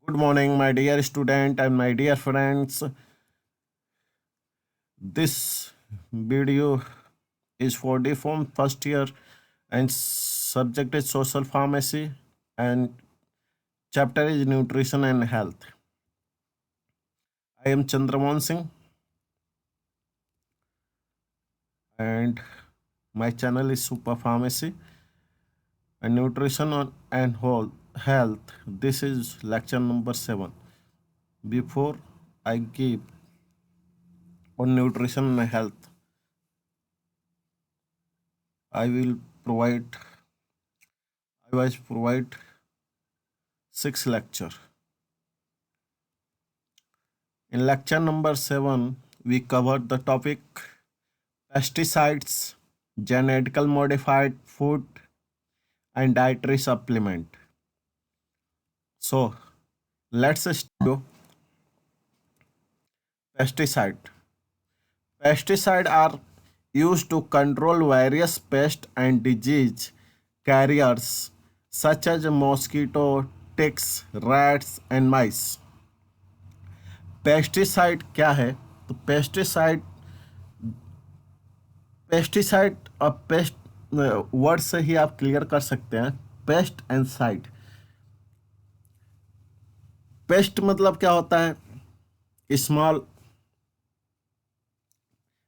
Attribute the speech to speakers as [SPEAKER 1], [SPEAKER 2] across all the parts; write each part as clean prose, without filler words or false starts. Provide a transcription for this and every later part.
[SPEAKER 1] Good morning, my dear student and my dear friends. This video is for the form first year and subject is social pharmacy and chapter is nutrition and health. I am Chandramohan Singh and my channel is Super Pharmacy and nutrition and whole health. This is lecture number 7. Before I give on nutrition and health, I will provide I was provide 6 lecture. In lecture number 7, we covered the topic pesticides, genetically modified food, and dietary supplement. So, let's start. Pesticide. Pesticides are used to control various pests and disease carriers such as mosquito, ticks, rats, and mice. Pesticide क्या है? तो pesticide pesticide और paste word से ही आप clear कर सकते हैं। Paste and side. Paste मतलब क्या होता है? स्मॉल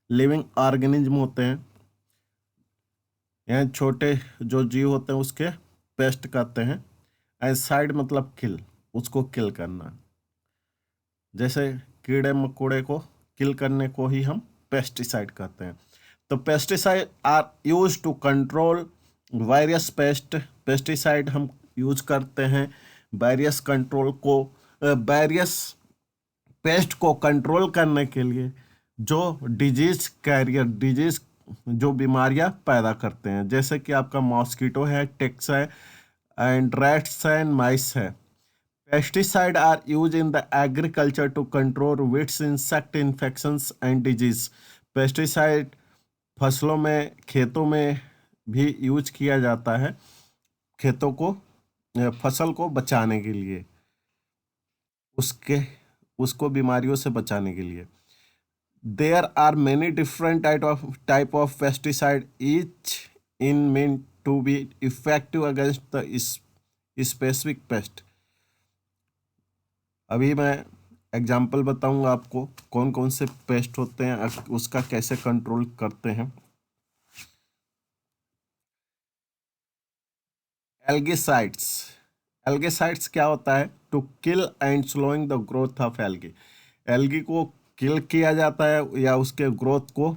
[SPEAKER 1] लिविंग ऑर्गेनिज्म होते हैं, यानी छोटे जो जीव होते हैं उसके पेस्ट कहते हैं। एंड साइड मतलब किल, उसको किल करना। जैसे कीड़े मकोड़े को किल करने को ही हम पेस्टिसाइड कहते हैं। तो pesticide are use to control various pest. Pesticide हम यूज करते हैं वायरस कंट्रोल को, वायरस पेस्ट को कंट्रोल करने के लिए, जो डिजीज कैरियर, डिजीज जो बीमारियां पैदा करते हैं, जैसे कि आपका मॉस्किटो है, टिक्स है एंड रैट्स एंड माइस है। Pesticide are use in the agriculture to control weeds insect infections and disease. Pesticide फसलों में, खेतों में भी यूज किया जाता है, खेतों को, फसल को बचाने के लिए, उसको बीमारियों से बचाने के लिए। There are many different type of pesticide, each in meant to be effective against the specific pest. अभी मैं एग्जाम्पल बताऊंगा आपको कौन कौन से पेस्ट होते हैं, उसका कैसे कंट्रोल करते हैं। एल्गीसाइड्स। एल्गीसाइड्स क्या होता है? To kill and slowing the growth of algae. Algae को किल किया जाता है या उसके ग्रोथ को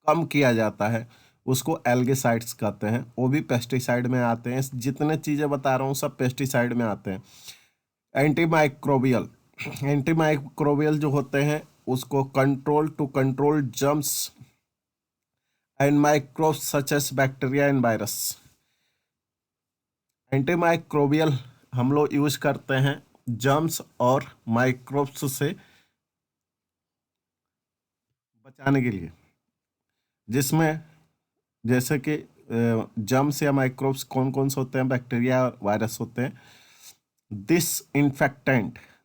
[SPEAKER 1] कम किया जाता है, उसको एल्गीसाइड्स कहते हैं। वो भी पेस्टिसाइड में आते हैं। जितने चीज़ें बता रहा हूँ सब पेस्टिसाइड में आते हैं। एंटीमाइक्रोबियल। एंटीमाइक्रोबियल जो होते हैं उसको control to control germs and microbes such as bacteria and virus. Antimicrobial हम लोग यूज करते हैं जर्म्स और माइक्रोब्स से बचाने के लिए, जिसमें जैसे कि जर्म्स या माइक्रोब्स कौन कौन से होते हैं? बैक्टीरिया और वायरस होते हैं।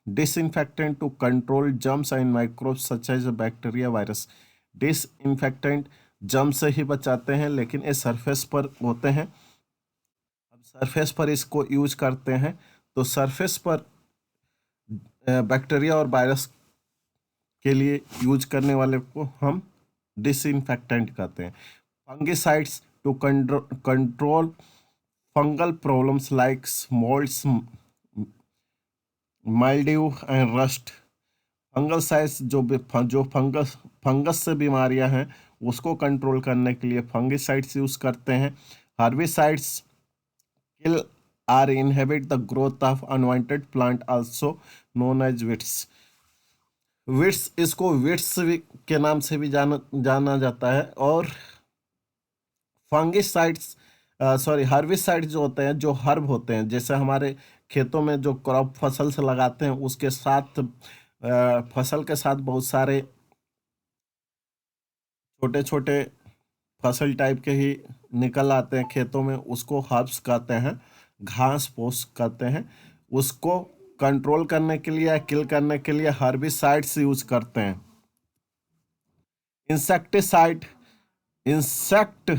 [SPEAKER 1] Disinfectant to control germs and microbes such as bacteria virus. Disinfectant germs से ही बचाते हैं, लेकिन ये सरफेस पर होते हैं। अब सरफेस पर इसको यूज करते हैं, तो सरफेस पर बैक्टीरिया और वायरस के लिए यूज करने वाले को हम डिसइंफेक्टेंट कहते हैं। Fungicides to control fungal problems like moulds, mildew and rust. Fungicides जो फंगस से बीमारियां हैं उसको कंट्रोल करने के लिए फंगिसाइड्स यूज करते हैं। Herbicides kill or inhibit the growth of unwanted plant also known as weeds. Weeds, इसको विट्स के नाम से भी जाना जाता है। और फंगिसाइड्स हर्बिसाइड्स जो होते हैं, जो हर्ब होते हैं, जैसे हमारे खेतों में जो क्रॉप फसल से लगाते हैं उसके साथ फसल के साथ बहुत सारे छोटे छोटे फसल टाइप के ही निकल आते हैं खेतों में, उसको हर्ब्स कहते हैं, घास फूस कहते हैं। उसको कंट्रोल करने के लिए या किल करने के लिए हर्बिसाइड्स यूज करते हैं। इंसेक्टिसाइड, इंसेक्ट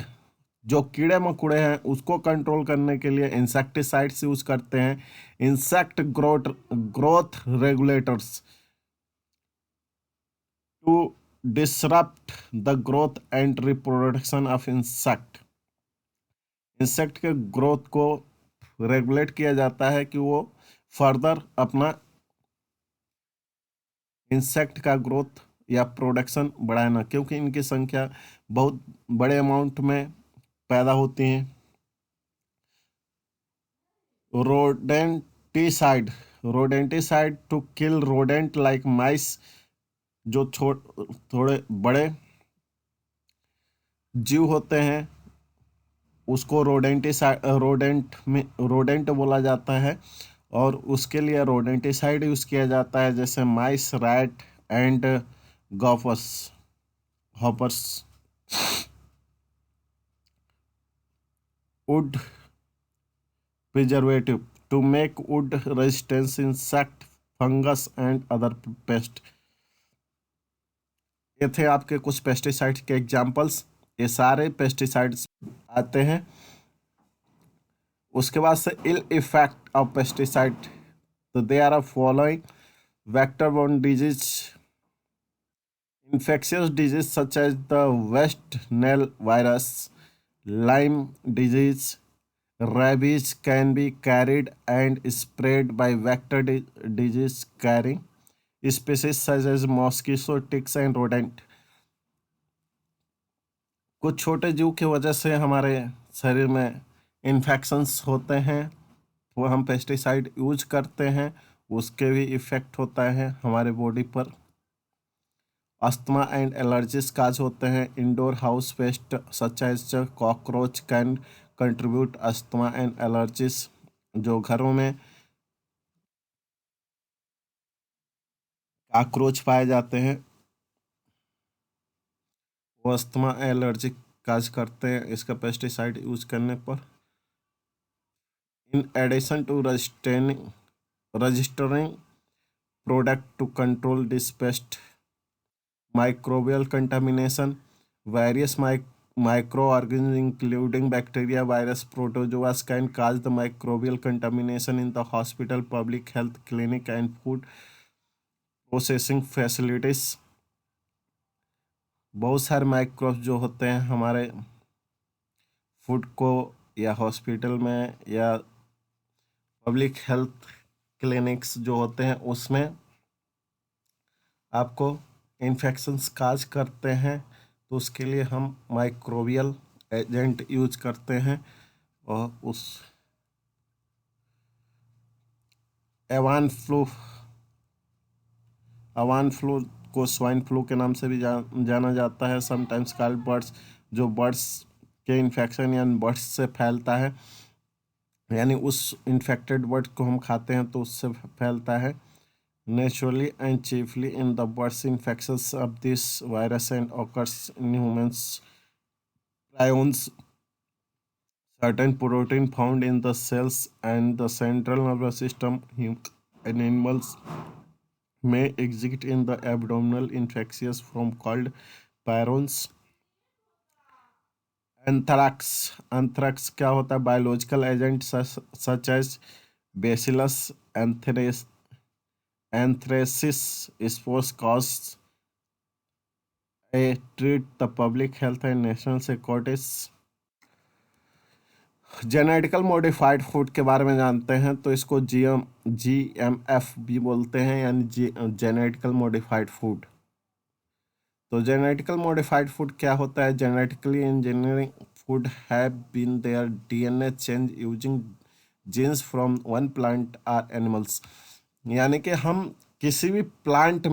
[SPEAKER 1] जो कीड़े मकोड़े हैं उसको कंट्रोल करने के लिए इंसेक्टिसाइड्स यूज करते हैं। Insect growth regulators to disrupt the growth and reproduction of insect. Insect के ग्रोथ को रेगुलेट किया जाता है कि वो फर्दर अपना इंसेक्ट का ग्रोथ या प्रोडक्शन बढ़ाए ना, क्योंकि इनकी संख्या बहुत बड़े अमाउंट में पैदा होती हैं। Rodenticide, rodenticide to kill rodent like mice, जो थोड़े बड़े जीव होते हैं उसको रोडेंट बोला जाता है, और उसके लिए रोडेंटिसाइड यूज किया जाता है, जैसे mice, rat and gophers hoppers. Wood preservative to make wood resistance insect, fungus and other pest. ये थे आपके कुछ पेस्टिसाइड्स के एग्जांपल्स। ये सारे पेस्टिसाइड्स आते हैं। उसके बाद से इल इफेक्ट ऑफ पेस्टिसाइड, तो they are following: vector borne disease, infectious disease such as the West Nile virus, Lyme disease, rabies can be carried and spread by vector disease carrying species such as mosquito, ticks and rodent। कुछ छोटे जीव की वजह से हमारे शरीर में infections होते हैं, वो हम पेस्टिसाइड यूज करते हैं, उसके भी इफ़ेक्ट होता है हमारे बॉडी पर। अस्थमा एंड एलर्जीज काज होते हैं। Indoor house pest such as cockroach can contribute asthma and allergies, जो घरों में कॉकरोच पाए जाते हैं वो अस्थमा एलर्जी काज करते हैं इसका पेस्टिसाइड यूज करने पर। In addition to registering product to control this pest, microbial contamination, various microorganisms including bacteria, virus, protozoas can cause the microbial contamination in the hospital, public health clinic and food processing facilities। बहुत सारे microbes जो होते हैं हमारे food को या hospital में या पब्लिक हेल्थ क्लिनिक्स जो होते हैं उसमें आपको इन्फेक्शंस काज करते हैं, तो उसके लिए हम माइक्रोबियल एजेंट यूज करते हैं। और उस एवान फ्लू को स्वाइन फ्लू के नाम से भी जाना जाता है। समटाइम्स कॉल्ड बर्ड्स, जो बर्ड्स के इन्फेक्शन या बर्ड्स से फैलता है, यानी उस इन्फेक्टेड बर्ड को हम खाते हैं तो उससे फैलता है। Naturally and chiefly in the birds, infections of this virus and occurs in humans. Prions, certain protein found in the cells and the central nervous system in animals may exist in the abdominal infectious form called prions. Anthrax क्या होता है? Biological agent such as Bacillus anthracis spores cause a treat the public health and national security। Genetical modified food के बारे में जानते हैं, तो इसको GMF भी बोलते हैं, यानी जेनेटिकल मॉडिफाइड फूड। तो जेनेटिकल मॉडिफाइड फूड क्या होता है? Genetically engineering food have been their DNA change using genes from one plant or animals, यानी कि हम किसी भी प्लांट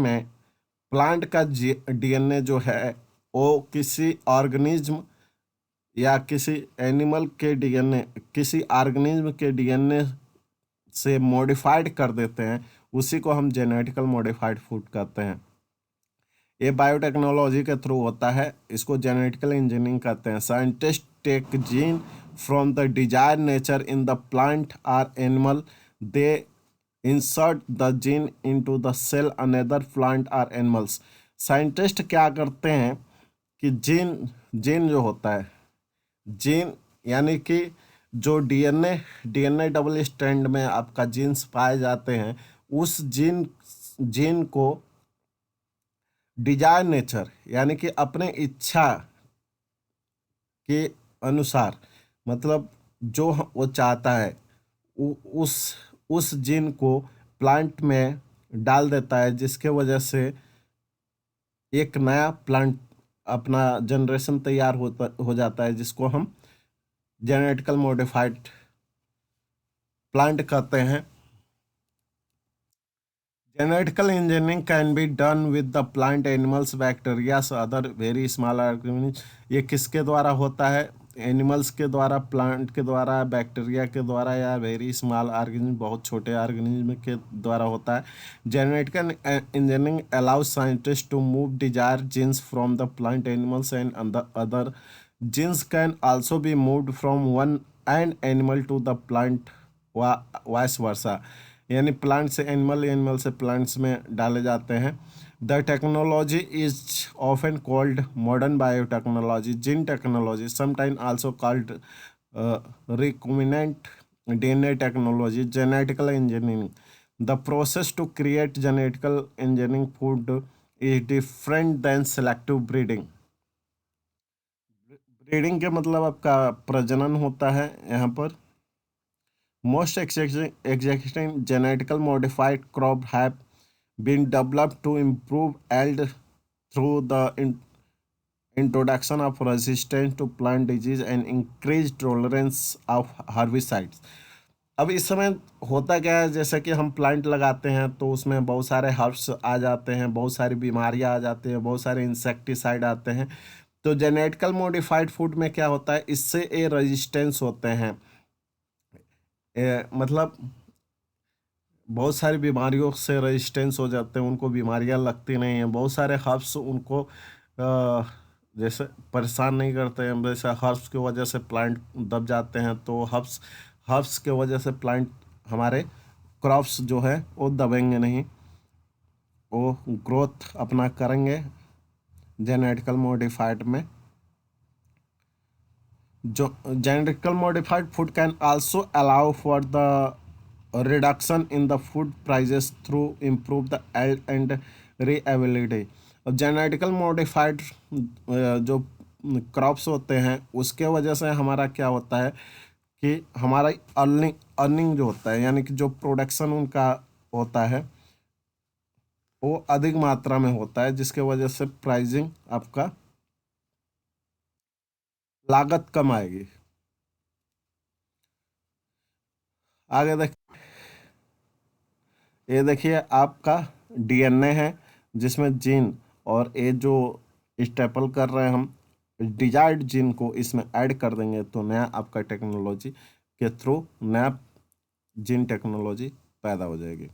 [SPEAKER 1] का DNA जो है वो किसी ऑर्गेनिज्म या किसी एनिमल के DNA, किसी ऑर्गेनिज्म के DNA से मॉडिफाइड कर देते हैं, उसी को हम जेनेटिकल मॉडिफाइड फूड कहते हैं। ये बायोटेक्नोलॉजी के थ्रू होता है, इसको जेनेटिकल इंजीनियरिंग कहते हैं। Scientist take gene from the desired nature in the plant or animal, they insert the gene into the cell another plant और एनिमल्स। साइंटिस्ट क्या करते हैं कि जीन जीन जो होता है, जीन यानी कि जो डीएनए डबल स्ट्रैंड में आपका जीन्स पाए जाते हैं, उस जीन जीन को डिजायर नेचर यानी कि अपने इच्छा के अनुसार, मतलब जो वो चाहता है उ- उस उस जीन को प्लांट में डाल देता है, जिसके वजह से एक नया प्लांट अपना जनरेशन तैयार हो जाता है, जिसको हम जेनेटिकल मॉडिफाइड प्लांट कहते हैं। Genetical engineering can be done with the plant animals bacterias other very small organism. ये किसके द्वारा होता है? एनिमल्स के द्वारा, प्लांट के द्वारा, बैक्टीरिया के द्वारा, या वेरी स्मॉल ऑर्गेनिज्म बहुत छोटे ऑर्गेनिज्म के द्वारा होता है। Genetical engineering allows scientist to move desire genes from the plant animals and other genes can also be moved from one and animal to the plant vice versa. यानी plant से animal, animal से plants में डाले जाते हैं। The technology is often called modern biotechnology, gene technology, sometime also called recombinant DNA technology, genetical engineering. The process to create genetical engineering food is different than selective breeding. Breeding के मतलब आपका प्रजनन होता है यहाँ पर। Most existing genetically modified crops have been developed to improve yield through the introduction of resistance to plant disease and increased tolerance of herbicides. अब इस समय होता क्या है, जैसे कि हम प्लांट लगाते हैं तो उसमें बहुत सारे हर्ब्स आ जाते हैं, बहुत सारी बीमारियां आ जाती हैं, बहुत सारे इंसेक्टिसाइड आते हैं। तो जेनेटिकल मॉडिफाइड फूड में क्या होता है, इससे ये रेजिस्टेंस होते हैं। मतलब बहुत सारी बीमारियों से रेजिस्टेंस हो जाते हैं, उनको बीमारियां लगती नहीं हैं। बहुत सारे हर्ब्स उनको जैसे परेशान नहीं करते हैं, जैसे हर्ब्स की वजह से प्लांट दब जाते हैं, तो हर्ब्स हर्ब्स के वजह से प्लांट हमारे क्रॉप्स जो है वो दबेंगे नहीं, वो ग्रोथ अपना करेंगे जेनेटिकल मॉडिफाइड में। जो genetically modified food can also allow for the reduction in the food prices through improve the yield and reliability। और जेनेटिकल मॉडिफाइड जो क्रॉप्स होते हैं उसके वजह से हमारा क्या होता है कि हमारा अर्निंग अर्निंग जो होता है, यानी कि जो प्रोडक्शन उनका होता है वो अधिक मात्रा में होता है, जिसके वजह से प्राइसिंग आपका लागत कम आएगी। आगे देख, ये देखिए आपका डीएनए है जिसमें जीन, और ये जो स्टेपल कर रहे हैं हम डिजायर्ड जीन को इसमें ऐड कर देंगे तो नया आपका टेक्नोलॉजी के थ्रू नया जीन टेक्नोलॉजी पैदा हो जाएगी। The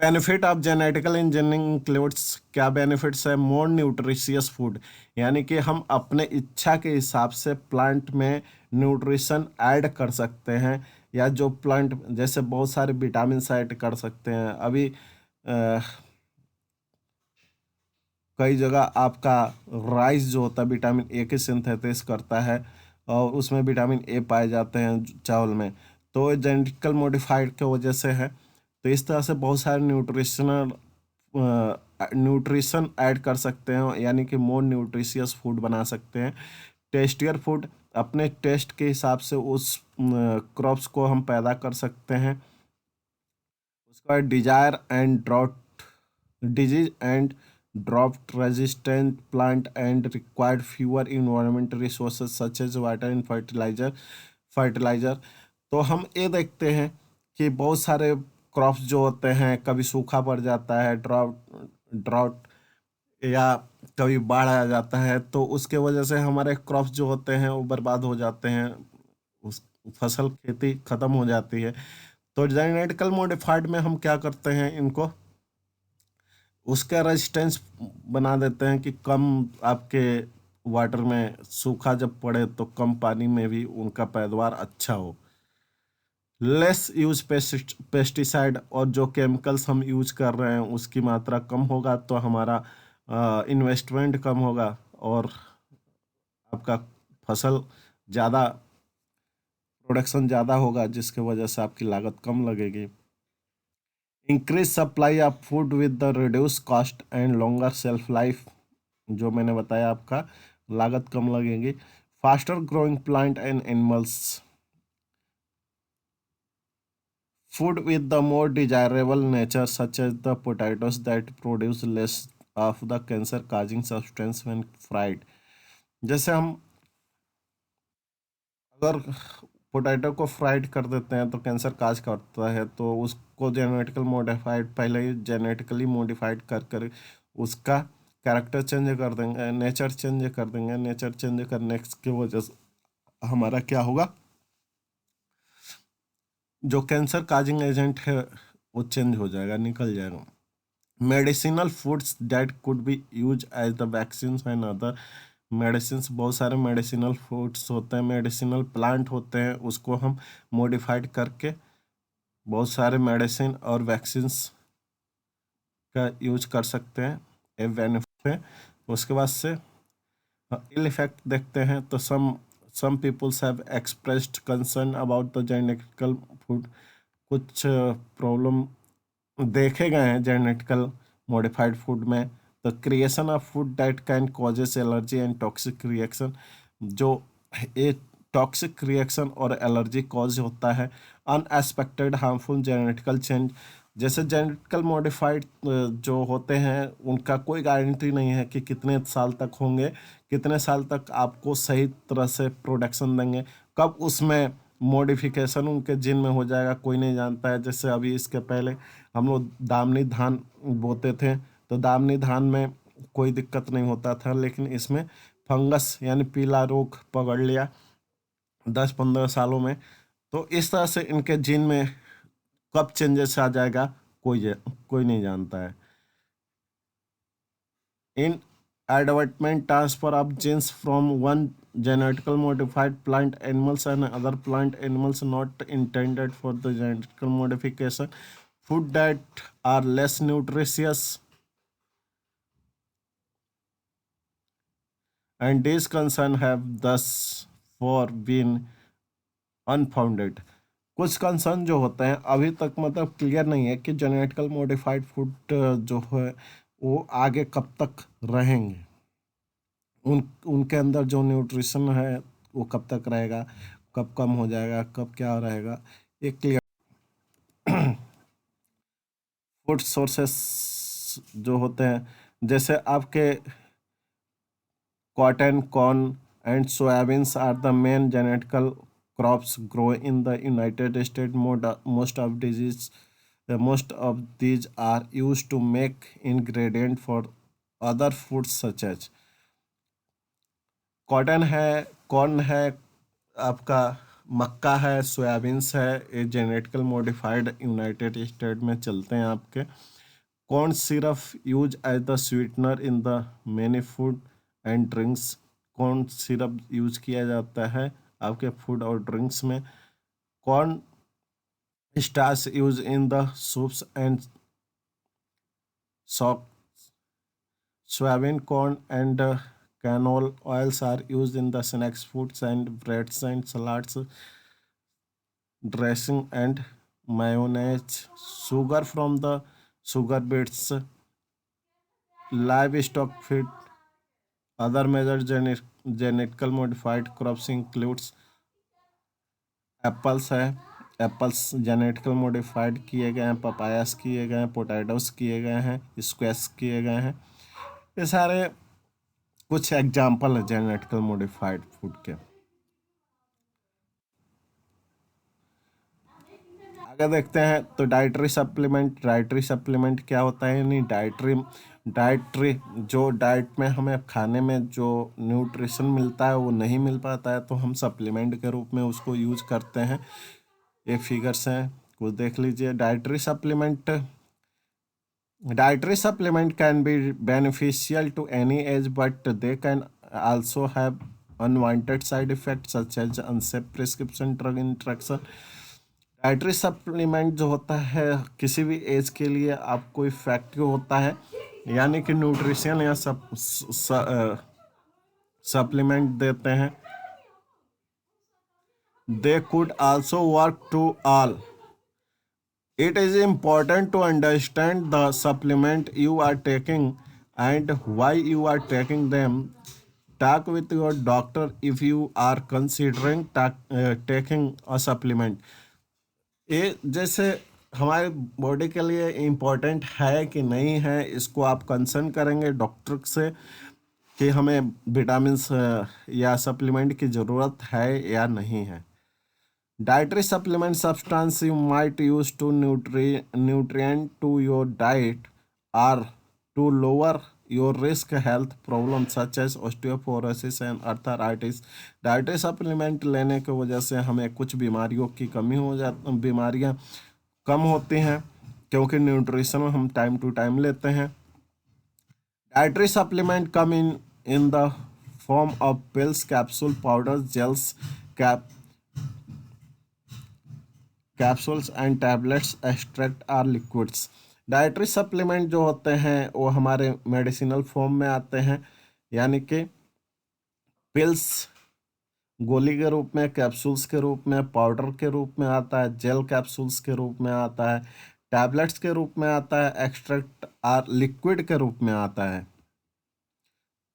[SPEAKER 1] benefit of genetical engineering includes, क्या बेनिफिट्स है? मोर न्यूट्रिशियस फूड, यानी कि हम अपने इच्छा के हिसाब से प्लांट में न्यूट्रिशन ऐड कर सकते हैं, या जो प्लांट जैसे बहुत सारे विटामिन ऐड कर सकते हैं। अभी अ, कई जगह आपका राइस जो होता है विटामिन ए के सिंथेसिस करता है, और उसमें विटामिन ए पाए जाते हैं चावल में, तो जेनेटिकल मॉडिफाइड की वजह से है। तो इस तरह से बहुत सारे न्यूट्रिशन ऐड कर सकते हैं, यानी कि मोर न्यूट्रिशियस फूड बना सकते हैं। टेस्टियर फूड, अपने टेस्ट के हिसाब से उस क्रॉप्स को हम पैदा कर सकते हैं। उसका desire and drought disease and drought resistant plant and required fewer environmental resources such as water and fertiliser. तो हम ये देखते हैं कि बहुत सारे क्रॉप्स जो होते हैं, कभी सूखा पड़ जाता है, ड्रॉट ड्रॉट या कभी बाढ़ आ जाता है, तो उसके वजह से हमारे क्रॉप्स जो होते हैं वो बर्बाद हो जाते हैं, उस फसल खेती खत्म हो जाती है। तो जेनेटिकल मॉडिफाइड में हम क्या करते हैं, इनको उसका रेजिस्टेंस बना देते हैं कि कम आपके वाटर में सूखा जब पड़े तो कम पानी में भी उनका पैदावार अच्छा हो। लेस यूज पेस्टिसाइड, और जो केमिकल्स हम यूज कर रहे हैं उसकी मात्रा कम होगा तो हमारा इन्वेस्टमेंट कम होगा और आपका फसल ज़्यादा, प्रोडक्शन ज़्यादा होगा, जिसके वजह से आपकी लागत कम लगेगी। Increase supply of food with the reduce cost and longer self life, जो मैंने बताया आपका लागत कम लगेगी। Faster growing plant and animals, food with the more desirable nature such as the potatoes that produce less of the cancer causing substance when fried। जैसे हम अगर potato को फ्राइड कर देते हैं तो कैंसर काज करता है, तो उसको जेनेटिकल मॉडिफाइड, पहले ही जेनेटिकली मॉडिफाइड कर कर उसका कैरेक्टर चेंज कर देंगे, नेचर चेंज कर देंगे। नेचर चेंज करने की वजह से हमारा क्या होगा, जो कैंसर काजिंग एजेंट है वो चेंज हो जाएगा, निकल जाएगा। Medicinal foods that could be use as the vaccine and other medicine, बहुत सारे मेडिसिनल फूड्स होते हैं, मेडिसिनल प्लांट होते हैं, उसको हम मॉडिफाइड करके बहुत सारे मेडिसिन और वैक्सीन्स का यूज कर सकते हैं। ए बेनिफिट है। उसके बाद से इल इफेक्ट देखते हैं तो some peoples have expressed concern about the genetical food. कुछ प्रॉब्लम देखे गए हैं जेनेटिकल मॉडिफाइड फूड में। The creation of food that can causes allergy and toxic reaction, जो एक टॉक्सिक रिएक्शन और एलर्जी कॉज होता है। अनएक्सपेक्टेड हार्मफुल जेनेटिकल चेंज, जैसे जेनेटिकल मॉडिफाइड जो होते हैं उनका कोई गारंटी नहीं है कि कितने साल तक होंगे, कितने साल तक आपको सही तरह से प्रोडक्शन देंगे, कब उसमें मॉडिफिकेशन उनके जिन में हो जाएगा कोई नहीं जानता है। जैसे अभी इसके पहले हम लोग दामनी धान बोते थे, तो दामनी धान में कोई दिक्कत नहीं होता था, लेकिन इसमें फंगस यानी पीला रोग पकड़ लिया 10-15 सालों में। तो इस तरह से इनके जीन में कब चेंजेस आ जाएगा कोई नहीं जानता है। इन advancement transfer of genes from one genetically modified plant animals and other plant animals not intended for the genetical modification, food that are less nutritious, and these concerns have thus far been unfounded। कुछ concern जो होते हैं अभी तक मतलब clear नहीं है कि जेनेटिकल मॉडिफाइड फूड जो है वो आगे कब तक रहेंगे, उनके अंदर जो न्यूट्रिशन है वो कब तक रहेगा, कब कम हो जाएगा, कब क्या रहेगा, एक क्लियर। फूड सोर्सेस जो होते हैं जैसे आपके cotton, corn and soybeans are the main genetical crops grow in the United State. Most of these are use to make ingredient for other foods such as cotton है, corn है, आपका मक्का है, soya beans है, ये जेनेटिकल मॉडिफाइड यूनाइटेड स्टेट में चलते हैं आपके। Corn syrup use as the sweetener in the many food and drinks, corn syrup use किया जाता है आपके फूड और ड्रिंक्स में। Corn starch use in the soups and soap, soybean, corn, and canola oils are used in the snacks, foods, and breads and salads, dressing, and mayonnaise. Sugar from the sugar beets, livestock feed. Other major genetically modified crops includes apples है, apples genetical modified किए गए हैं, papayas किए गए हैं, potatoes किए गए हैं, स्क्वैश किए गए हैं। ये सारे कुछ एग्जाम्पल है जेनेटिकल मॉडिफाइड फूड के। आगे देखते हैं तो डाइटरी सप्लीमेंट क्या होता है, यानी डाइटरी जो डाइट में हमें खाने में जो न्यूट्रिशन मिलता है वो नहीं मिल पाता है, तो हम सप्लीमेंट के रूप में उसको यूज करते हैं। ये फिगर्स हैं, कुछ देख लीजिए। Dietary supplement can be beneficial to any age, but they can also have unwanted side effects such as unsafe prescription drug interaction. Dietary supplement जो होता है किसी भी एज के लिए आपको इफेक्टिव होता है, यानी कि न्यूट्रिशन या सप्लीमेंट देते हैं। They could also work to all. It is important to understand the supplement you are taking and why you are taking them. Talk with your doctor if you are considering taking a supplement. ये जैसे हमारे body के लिए important है कि नहीं है, इसको आप कंसर्न करेंगे डॉक्टर से कि हमें विटामिन्स या सप्लीमेंट की ज़रूरत है या नहीं है। Dietary supplement substance you might use to nutrient to your diet or to lower your risk health problems such as osteoporosis and arthritis. Dietary supplement लेने की वजह से हमें कुछ बीमारियों की कमी हो जाती, बीमारियां कम होती हैं क्योंकि न्यूट्रिशन हम टाइम टू टाइम लेते हैं। Dietary supplement come in the form of pills, capsule, powders, gels, capsules and tablets, extract or liquids. Dietary supplement जो होते हैं वो हमारे मेडिसिनल फॉर्म में आते हैं, यानी कि पिल्स गोली के रूप में, कैप्सूल्स के रूप में, पाउडर के रूप में आता है, जेल कैप्सूल्स के रूप में आता है, टैबलेट्स के रूप में आता है, एक्सट्रैक्ट आर लिक्विड के रूप में आता है,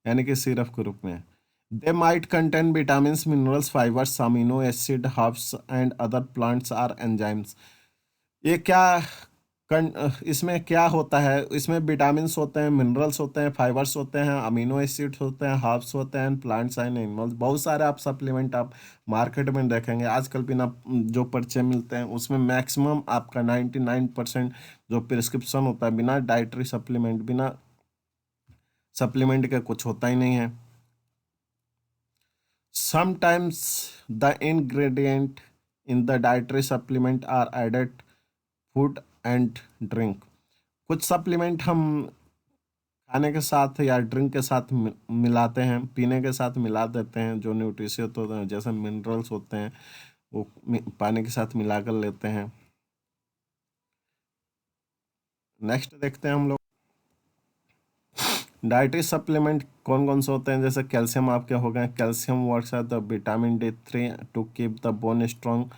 [SPEAKER 1] यानी कि सिरप के रूप में। They might contain vitamins, minerals, fibres, amino acid, herbs and other plants or enzymes. ये क्या इसमें क्या होता है? इसमें विटामिन्स होते हैं, मिनरल्स होते हैं, फाइबर्स होते हैं, अमीनो एसिड्स होते हैं, हर्ब्स होते हैं, प्लांट्स एंड एनिमल्स। बहुत सारे आप सप्लीमेंट आप मार्केट में देखेंगे आजकल, बिना जो पर्चे मिलते हैं उसमें मैक्सिमम आपका 99% जो प्रिस्क्रिप्शन होता है बिना डाइटरी सप्लीमेंट, बिना सप्लीमेंट के कुछ होता ही नहीं है। Sometimes the ingredient in the dietary supplement are added food and drink. कुछ सप्लीमेंट हम खाने के साथ या ड्रिंक के साथ मिलाते हैं, पीने के साथ मिला देते हैं, जो न्यूट्रिशियस होते हैं जैसे मिनरल्स होते हैं वो पानी के साथ मिलाकर लेते हैं। नेक्स्ट देखते हैं हम लोग डाइटरी सप्लीमेंट कौन कौन से होते हैं। जैसे कैल्शियम आपके हो गए, calcium works at the vitamin D3 to keep the bone strong.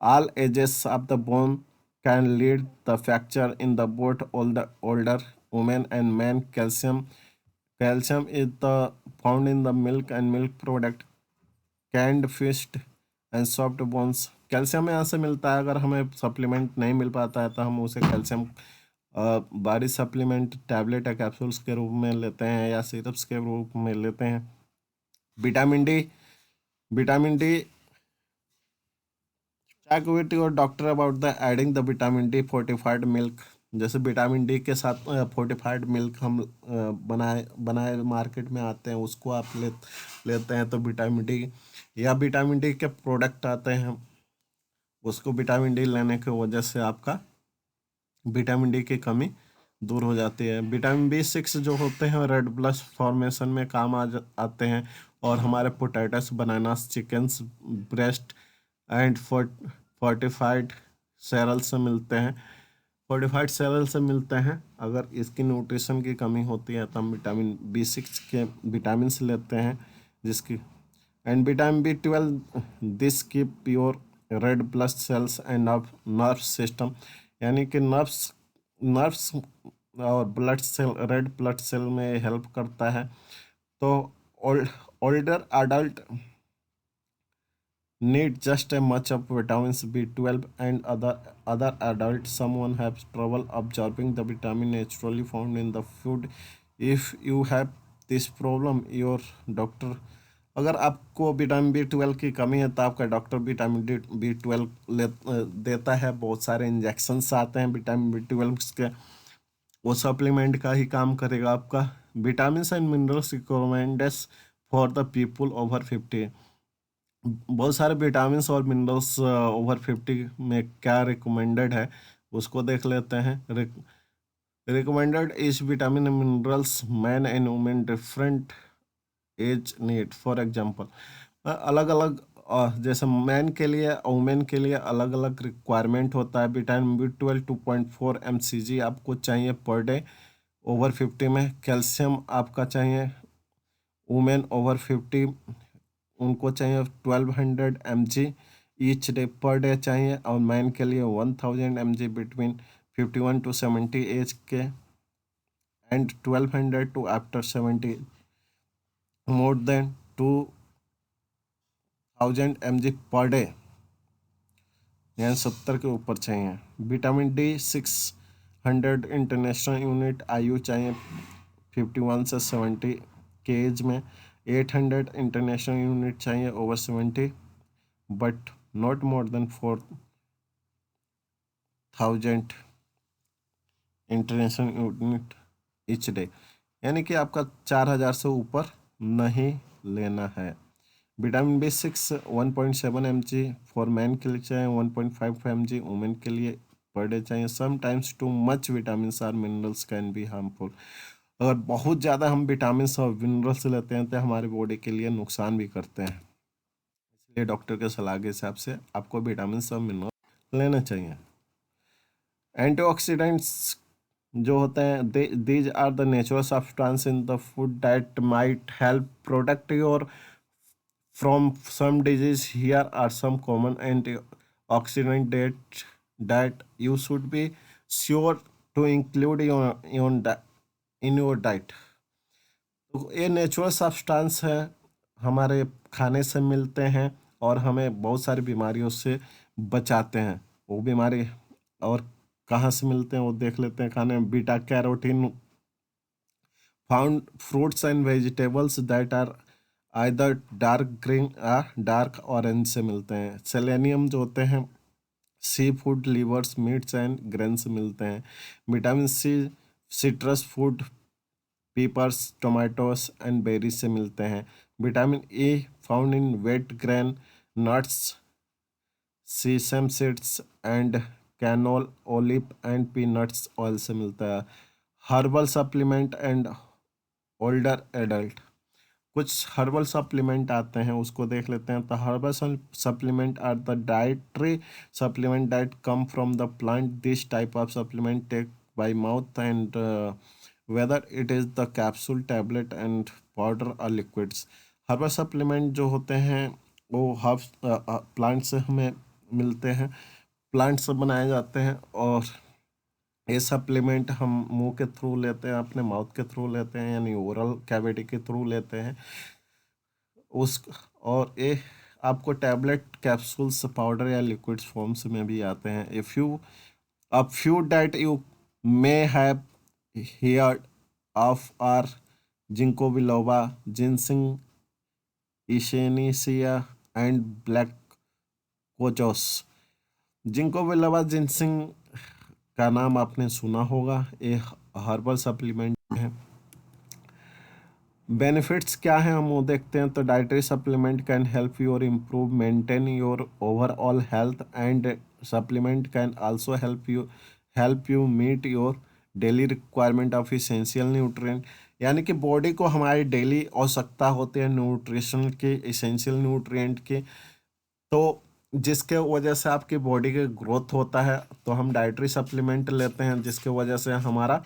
[SPEAKER 1] All ages of the bone can lead the fracture in the both older women and men. Calcium is the found in the milk and milk product, canned fish and soft bones. Calcium यहाँ से मिलता है। अगर हमें supplement नहीं मिल पाता है तो हम उसे कैल्शियम बारी सप्लीमेंट टैबलेट या कैप्सूल्स के रूप में लेते हैं या सिरप्स के रूप में लेते हैं। Vitamin D check with your doctor about the adding the vitamin D fortified milk. जैसे विटामिन डी के साथ फोर्टिफाइड मिल्क हम बनाए मार्केट में आते हैं, उसको आप लेते हैं तो विटामिन डी या विटामिन डी के प्रोडक्ट आते हैं, उसको विटामिन डी लेने की वजह से आपका विटामिन डी की कमी दूर हो जाती है। विटामिन B6 जो होते हैं रेड ब्लड फॉर्मेशन में काम आते हैं और हमारे potatoes, bananas, chickens, breast and fortified cereal से मिलते हैं। फोर्टिफाइड सेरल से मिलते हैं। अगर इसकी न्यूट्रिशन की कमी होती है तो हम विटामिन B6 के विटामिन लेते हैं जिसकी and vitamin B12 this keep your red blood cells and nerve system, यानी कि नर्व्स और blood cell, red blood cell में हेल्प करता है। तो older adult need just as much of vitamins B12 and other adults. Someone has trouble absorbing the vitamin naturally found in the food. If you have this problem, your doctor, अगर आपको vitamin B12 की कमी है तो आपका doctor vitamin B12 देता है। बहुत सारे इंजेक्शन्स आते हैं विटामिन B12 के, वो सप्लीमेंट का ही काम करेगा आपका। Vitamin and minerals recommended for the people over 50। बहुत सारे विटामिन्स और मिनरल्स ओवर 50 में क्या रिकमेंडेड है उसको देख लेते हैं। Recommended is vitamin and minerals man and women different age need. For example अलग अलग जैसे मैन के लिए और वुमेन के लिए अलग अलग रिक्वायरमेंट होता है। विटामिन B12 2.4 mcg आपको चाहिए पर डे ओवर 50 में। कैल्शियम आपका चाहिए वुमेन ओवर 50 उनको चाहिए 1200 mg each day per day चाहिए, और मैन के लिए 1000 mg बिटवीन 51 to 70 एज के, and 1200 to after 70 more than 2000 mg per day, यानी 70 के ऊपर चाहिए। विटामिन D 600 इंटरनेशनल यूनिट आयु चाहिए 51 से 70 के एज में। 800 इंटरनेशनल यूनिट चाहिए over 70 but not more than 4000 international unit each day, यानी कि आपका 4000 से ऊपर नहीं लेना है। Vitamin B6 1.7 mg for man के लिए चाहिए, 1.5 mg वुमेन के लिए पर डे चाहिए। Sometimes too much vitamin or minerals can be harmful. अगर बहुत ज़्यादा हम विटामिन और मिनरल्स लेते हैं तो हमारे बॉडी के लिए नुकसान भी करते हैं, इसलिए डॉक्टर के सलाह के हिसाब से आपको विटामिन और मिनरल लेना चाहिए। एंटीऑक्सीडेंट्स जो होते हैं, these are the natural substance in the food that might help protect your from some disease. Here are some common antioxidant that you should be sure to include in your diet. तो ये natural substance है, हमारे खाने से मिलते हैं और हमें बहुत सारी बीमारियों से बचाते हैं। वो बीमारी और कहाँ से मिलते हैं वो देख लेते हैं। खाने में beta carotene found fruits and vegetables that are either dark green या डार्क ऑरेंज से मिलते हैं। सेलेनियम जो होते हैं sea food, livers, meats and grain से मिलते हैं। Vitamin C citrus food, peppers, tomatoes and berries से मिलते हैं। Vitamin E found in wheat grain, nuts, sesame seeds and canola, olive and peanuts oil से मिलता है। Herbal supplement and older adult, कुछ हर्बल सप्लीमेंट आते हैं उसको देख लेते हैं। तो herbal supplement are the dietary supplement that come from the plant. This type of supplement take by mouth and whether it is the capsule, tablet and powder और liquids. Herbal supplement जो होते हैं वो हर्ब्स प्लांट से हमें मिलते हैं, plant से बनाए जाते हैं, और ये सप्लीमेंट हम मुंह के थ्रू लेते हैं, अपने माउथ के थ्रू लेते हैं, यानी ओरल कैविटी के थ्रू लेते हैं उस, और ये आपको टैबलेट, कैप्सूल्स, पाउडर या लिक्विड्स फॉर्म्स में भी आते हैं। A few that you may have heard of are ginkgo biloba, ginseng, echinacea and black cohosh. Ginkgo biloba, ginseng का नाम आपने सुना होगा, ये हर्बल सप्लीमेंट है। बेनिफिट्स क्या हैं हम वो देखते हैं। तो dietary supplement can help your improve maintain your overall health, and supplement can also help you meet your daily requirement of essential nutrient, यानी कि बॉडी को हमारी डेली आवश्यकता होती है न्यूट्रिशन की, इसेंशियल न्यूट्रिएंट की, तो जिसके वजह से आपकी बॉडी का ग्रोथ होता है। तो हम डाइटरी सप्लीमेंट लेते हैं जिसके वजह से हमारा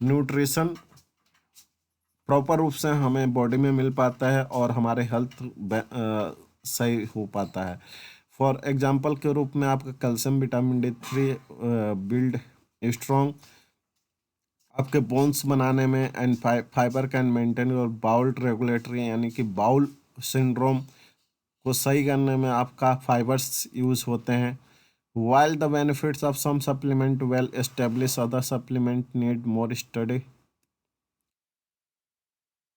[SPEAKER 1] न्यूट्रिशन प्रॉपर रूप से हमें बॉडी में मिल पाता है और हमारे हेल्थ सही हो पाता है। फॉर एग्जांपल के रूप में आपका calcium, vitamin D3 build strong आपके बोन्स बनाने में, and fibre can maintain your bowel regulatory, यानी कि बाउल सिंड्रोम को सही करने में आपका फाइबर्स यूज होते हैं। While the benefits of some supplement well establish, other supplement need more study.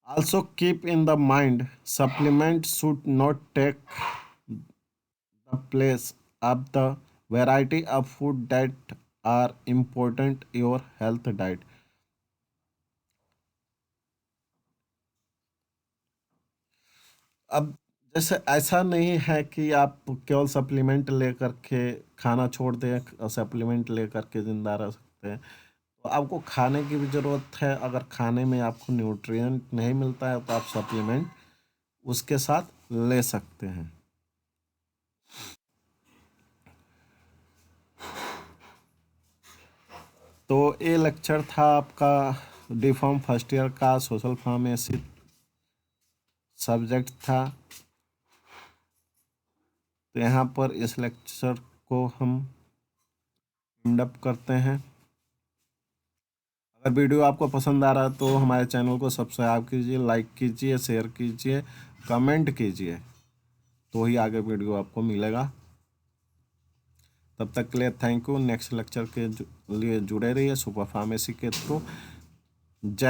[SPEAKER 1] Also keep in the mind, supplements should not take the place of the variety of food that are important your health diet. अब जैसे ऐसा नहीं है कि आप केवल supplement लेकर के खाना छोड़ दें और सप्लीमेंट लेकर के ज़िंदा रह सकते हैं। तो आपको खाने की भी ज़रूरत है। अगर खाने में आपको न्यूट्रिएंट नहीं मिलता है तो आप सप्लीमेंट उसके साथ ले सकते हैं। तो ये लेक्चर था आपका डी फार्म फर्स्ट ईयर का, सोशल फार्मेसी सब्जेक्ट था। तो यहाँ पर इस लेक्चर को हम एंड अप करते हैं। अगर वीडियो आपको पसंद आ रहा है तो हमारे चैनल को सब्सक्राइब कीजिए, लाइक कीजिए, शेयर कीजिए, कमेंट कीजिए, तो ही आगे वीडियो आपको मिलेगा। तब तक के लिए थैंक यू। नेक्स्ट लेक्चर के लिए जुड़े रहिए सुपर फार्मेसी के थ्रू। जय